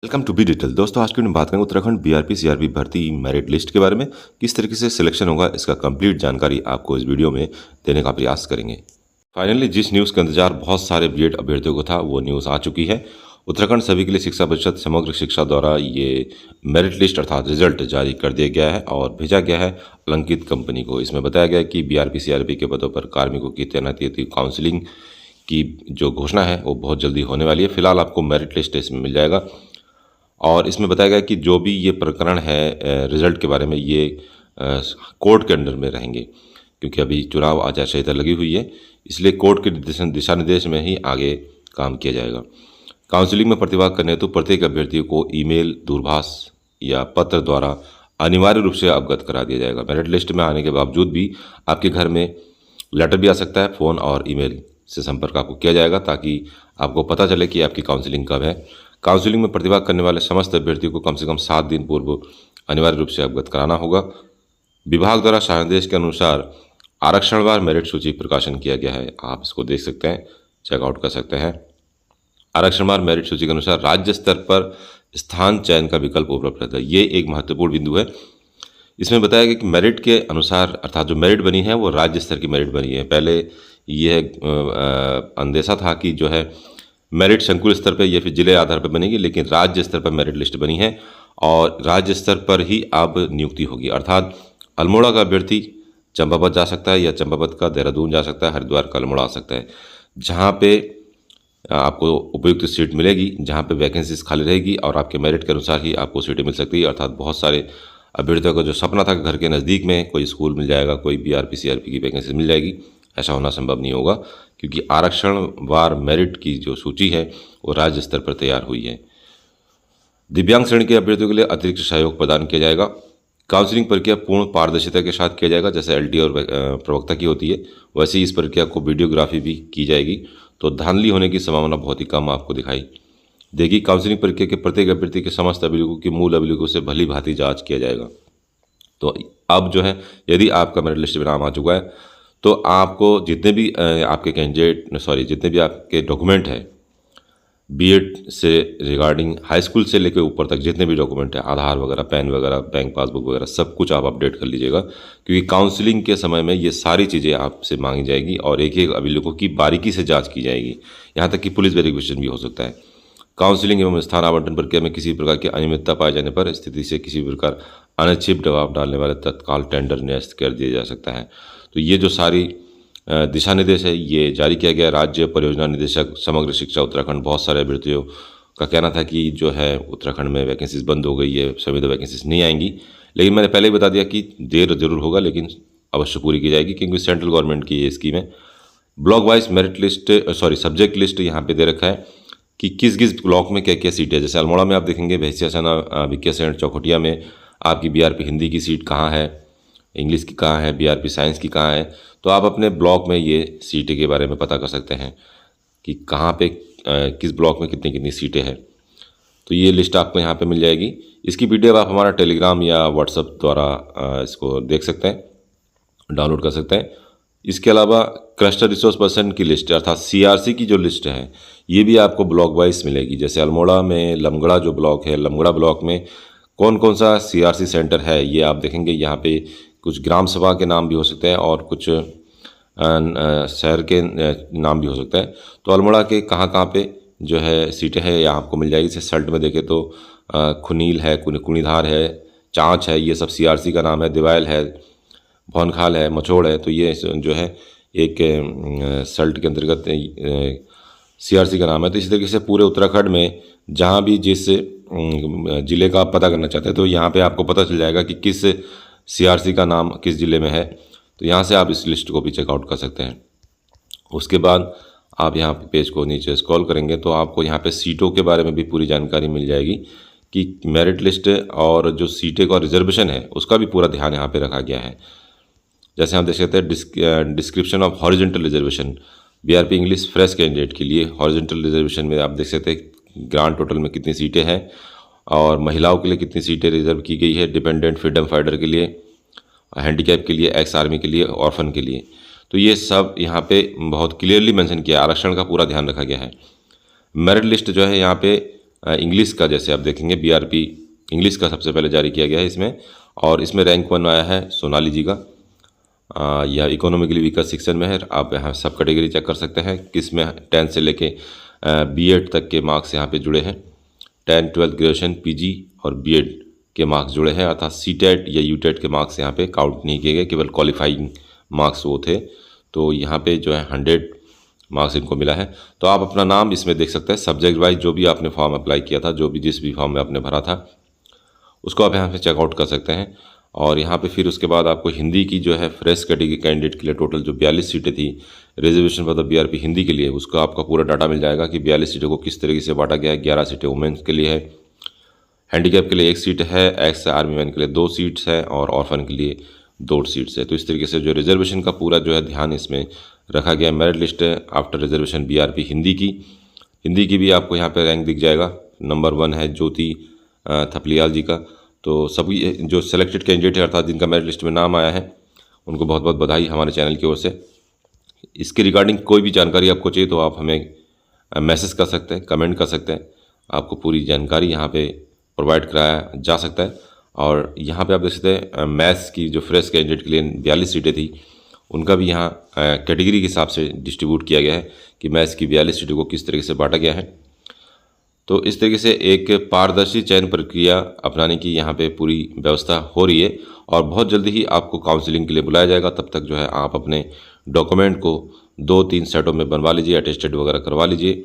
Welcome to be detail. दोस्तों, आज की वीडियो में बात करेंगे उत्तराखंड बीआरपी सीआरपी भर्ती मेरिट लिस्ट के बारे में। किस तरीके से सिलेक्शन होगा, इसका कंप्लीट जानकारी आपको इस वीडियो में देने का प्रयास करेंगे। फाइनली जिस न्यूज़ का इंतजार बहुत सारे बीएड अभ्यर्थियों को था, वो न्यूज़ आ चुकी है। उत्तराखंड सभी के लिए शिक्षा परिषद समग्र शिक्षा द्वारा ये मेरिट लिस्ट अर्थात रिजल्ट जारी कर दिया गया है और भेजा गया है अलंकित कंपनी को। इसमें बताया गया है कि बीआरपी सीआरपी के पदों पर कार्मिकों की तैनाती काउंसिलिंग की जो घोषणा है वो बहुत जल्दी होने वाली है। फिलहाल आपको मेरिट लिस्ट इसमें मिल जाएगा और इसमें बताया गया कि जो भी ये प्रकरण है रिजल्ट के बारे में, ये कोर्ट के अंडर में रहेंगे, क्योंकि अभी चुनाव आचार संहिता लगी हुई है, इसलिए कोर्ट के दिशा निर्देश में ही आगे काम किया जाएगा। काउंसलिंग में प्रतिभाग करने हेतु प्रत्येक अभ्यर्थी को ईमेल, दूरभाष या पत्र द्वारा अनिवार्य रूप से अवगत करा दिया जाएगा। मेरिट लिस्ट में आने के बावजूद भी आपके घर में लेटर भी आ सकता है, फ़ोन और ईमेल से संपर्क आपको किया जाएगा ताकि आपको पता चले कि आपकी काउंसलिंग कब है। काउंसलिंग में प्रतिभाग करने वाले समस्त अभ्यर्थियों को कम से कम 7 दिन पूर्व अनिवार्य रूप से अवगत कराना होगा। विभाग द्वारा शासनादेश के अनुसार आरक्षणवार मेरिट सूची प्रकाशन किया गया है। आप इसको देख सकते हैं, चेकआउट कर सकते हैं। आरक्षणवार मेरिट सूची के अनुसार राज्य स्तर पर स्थान चयन का विकल्प उपलब्ध है। ये एक महत्वपूर्ण बिंदु है। इसमें बताया गया कि मेरिट के अनुसार अर्थात जो मेरिट बनी है वो राज्य स्तर की मेरिट बनी है। पहले यह अंदेशा था कि जो है मेरिट संकुल स्तर पर या फिर जिले आधार पर बनेगी, लेकिन राज्य स्तर पर मेरिट लिस्ट बनी है और राज्य स्तर पर ही अब नियुक्ति होगी। अर्थात अल्मोड़ा का अभ्यर्थी चंपावत जा सकता है या चंपावत का देहरादून जा सकता है, हरिद्वार का अल्मोड़ा आ सकता है। जहाँ पे आपको उपयुक्त सीट मिलेगी, जहाँ पे वैकेंसीज खाली रहेगी और आपके मेरिट के अनुसार ही आपको सीटें मिल सकती है। अर्थात बहुत सारे अभ्यर्थियों का जो सपना था कि घर के नज़दीक में कोई स्कूल मिल जाएगा, कोई बीआरपी सीआरपी की वैकेंसी मिल जाएगी, ऐसा होना संभव नहीं होगा, क्योंकि आरक्षणवार मेरिट की जो सूची है वो राज्य स्तर पर तैयार हुई है। दिव्यांग श्रेणी के अभ्यर्थियों के लिए अतिरिक्त सहयोग प्रदान किया जाएगा। काउंसलिंग प्रक्रिया पूर्ण पारदर्शिता के साथ किया जाएगा। जैसे एलटी और प्रवक्ता की होती है, वैसे ही इस प्रक्रिया को वीडियोग्राफी भी की जाएगी, तो धांधली होने की संभावना बहुत ही कम आपको दिखाई देगी। काउंसलिंग प्रक्रिया के प्रत्येक अभ्यर्थी के समस्त अभिलेखों की मूल अभिलेखों से भली भांति जांच किया जाएगा। तो अब जो है, यदि आपका मेरिट लिस्ट में नाम आ चुका है तो आपको जितने भी आपके डॉक्यूमेंट है बीएड से रिगार्डिंग, हाई स्कूल से लेकर ऊपर तक जितने भी डॉक्यूमेंट है, आधार वगैरह, पैन वगैरह, बैंक पासबुक वगैरह, सब कुछ आप अपडेट कर लीजिएगा, क्योंकि काउंसलिंग के समय में ये सारी चीज़ें आपसे मांगी जाएगी और एक एक अभिलेखों की बारीकी से जांच की जाएगी। यहाँ तक कि पुलिस वेरिफिकेशन भी हो सकता है। काउंसलिंग एवं स्थान आवंटन प्रक्रिया में किसी प्रकार की अनियमितता पाए जाने पर स्थिति से किसी प्रकार अनिच्छित दबाव डालने वाले तत्काल टेंडर निरस्त कर दिया जा सकता है। तो ये जो सारी दिशा निर्देश है ये जारी किया गया। राज्य परियोजना निदेशक समग्र शिक्षा उत्तराखंड, बहुत सारे अभ्यर्थियों का कहना था कि जो है उत्तराखंड में वैकेंसीज बंद हो गई है, सभी तो वैकेंसीज नहीं आएंगी, लेकिन मैंने पहले ही बता दिया कि देर जरूर होगा लेकिन अवश्य पूरी की जाएगी, क्योंकि सेंट्रल गवर्नमेंट की ये स्कीम है। Block wise merit list subject list यहाँ पे दे रखा है कि किस किस ब्लॉक में क्या क्या सीटें है। जैसे अल्मोड़ा में आप देखेंगे भैंसिया सना, भिकिया सेंट, चौखुटिया में आपकी बीआरपी हिंदी की सीट कहाँ है, इंग्लिश की कहाँ है, बीआरपी साइंस की कहाँ है। तो आप अपने ब्लॉक में ये सीटें के बारे में पता कर सकते हैं कि कहाँ पे किस ब्लॉक में कितनी कितनी सीटें हैं। तो ये लिस्ट आपको यहाँ पे मिल जाएगी। इसकी पीडीएफ आप हमारा टेलीग्राम या व्हाट्सएप द्वारा इसको देख सकते हैं, डाउनलोड कर सकते हैं। इसके अलावा क्लस्टर रिसोर्स पर्सन की लिस्ट अर्थात सीआरसी की जो लिस्ट है ये भी आपको ब्लॉक वाइज मिलेगी। जैसे अल्मोड़ा में लमगड़ा जो ब्लॉक है, लमगड़ा ब्लॉक में कौन कौन सा सीआरसी सेंटर है ये आप देखेंगे। यहाँ पे कुछ ग्राम सभा के नाम भी हो सकते हैं और कुछ शहर के नाम भी हो सकता है। तो अल्मोड़ा के कहाँ कहाँ पे जो है सीटें हैं यहाँ आपको मिल जाएगी। जैसे सल्ट में देखें तो खुनील है, कुणीधार है, चाँच है, ये सब सीआरसी का नाम है। दिवायल है, भौनखाल है, मचोड़ है, तो ये जो है एक सल्ट के अंतर्गत सीआरसी का नाम है। तो इसी तरीके से पूरे उत्तराखंड में जहाँ भी जिस ज़िले का आप पता करना चाहते हैं तो यहाँ पे आपको पता चल जाएगा कि किस सीआरसी का नाम किस ज़िले में है। तो यहाँ से आप इस लिस्ट को भी चेकआउट कर सकते हैं। उसके बाद आप यहाँ पे पेज को नीचे स्क्रॉल करेंगे तो आपको यहाँ पे सीटों के बारे में भी पूरी जानकारी मिल जाएगी कि मेरिट लिस्ट और जो सीटें का रिजर्वेशन है उसका भी पूरा ध्यान यहाँ पे रखा गया है। जैसे हम देख सकते हैं description of horizontal reservation, BRP English fresh candidate के लिए हॉरिजॉन्टल रिजर्वेशन में आप देख सकते हैं ग्रांड टोटल में कितनी सीटें हैं और महिलाओं के लिए कितनी सीटें रिजर्व की गई है, डिपेंडेंट फ्रीडम फाइटर के लिए, हैंडीकैप के लिए, एक्स आर्मी के लिए, ऑर्फन के लिए। तो ये सब यहाँ पे बहुत क्लियरली मेंशन किया है। आरक्षण का पूरा ध्यान रखा गया है। मेरिट लिस्ट जो है यहाँ पे इंग्लिश का जैसे आप देखेंगे बीआरपी इंग्लिश का सबसे पहले जारी किया गया है इसमें, और इसमें रैंक 1 आया है सोनाली जी का। यह इकोनॉमिकली वीकर सेक्शन में है। आप यहाँ सब कैटेगरी चेक कर सकते हैं किस में 10 से लेके बीएड तक के मार्क्स यहाँ पे जुड़े हैं। 10, 12 ग्रेजुएशन, पीजी और बीएड के मार्क्स जुड़े हैं, अर्थात सीटेट या यूटेट के मार्क्स यहाँ पे काउंट नहीं किए गए, केवल क्वालिफाइंग मार्क्स वो थे। तो यहाँ पे जो है 100 मार्क्स इनको मिला है। तो आप अपना नाम इसमें देख सकते हैं, सब्जेक्ट वाइज जो भी आपने फॉर्म अप्लाई किया था, जो भी जिस भी फॉर्म में आपने भरा था उसको आप यहाँ पे चेकआउट कर सकते हैं। और यहाँ पे फिर उसके बाद आपको हिंदी की जो है फ्रेश कैटेगरी कैंडिडेट के लिए टोटल जो 42 सीटें थी reservation for the BRP Hindi के लिए, उसका आपका पूरा डाटा मिल जाएगा कि 42 सीटों को किस तरीके से बांटा गया है। 11 सीटें वुमेन्स के लिए है, हैंडीकैप के लिए 1 सीट है, एक्स आर्मी मैन के लिए 2 सीट्स हैं और ऑर्फन के लिए 2 सीट्स है। तो इस तरीके से जो रिजर्वेशन का पूरा जो है ध्यान इसमें रखा गया। Merit list after reservation BRP Hindi की भी आपको यहाँ पे रैंक दिख जाएगा। नंबर 1 है ज्योति थपलियाल जी का। तो सभी जो सेलेक्टेड कैंडिडेट है अर्थात जिनका मेरिट लिस्ट में नाम आया है उनको बहुत बहुत बधाई हमारे चैनल की ओर से। इसके रिगार्डिंग कोई भी जानकारी आपको चाहिए तो आप हमें मैसेज कर सकते हैं, कमेंट कर सकते हैं, आपको पूरी जानकारी यहाँ पे प्रोवाइड कराया जा सकता है। और यहाँ पे आप देख सकते हैं मैथ्स की जो फ्रेश कैंडिडेट के लिए 42 सीटें थी उनका भी यहाँ कैटेगरी के हिसाब से डिस्ट्रीब्यूट किया गया है कि मैथ्स की 42 सीटों को किस तरीके से बांटा गया है। तो इस तरीके से एक पारदर्शी चयन प्रक्रिया अपनाने की यहाँ पे पूरी व्यवस्था हो रही है और बहुत जल्दी ही आपको काउंसलिंग के लिए बुलाया जाएगा। तब तक जो है आप अपने डॉक्यूमेंट को 2-3 सेटों में बनवा लीजिए, अटेस्टेड वगैरह करवा लीजिए।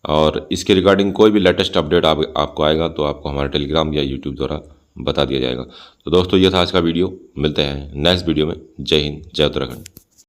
और इसके रिगार्डिंग कोई भी लेटेस्ट अपडेट आपको आएगा तो आपको हमारे टेलीग्राम या यूट्यूब द्वारा बता दिया जाएगा। तो दोस्तों ये था आज का वीडियो, मिलते हैं नेक्स्ट वीडियो में। जय हिंद, जय उत्तराखंड।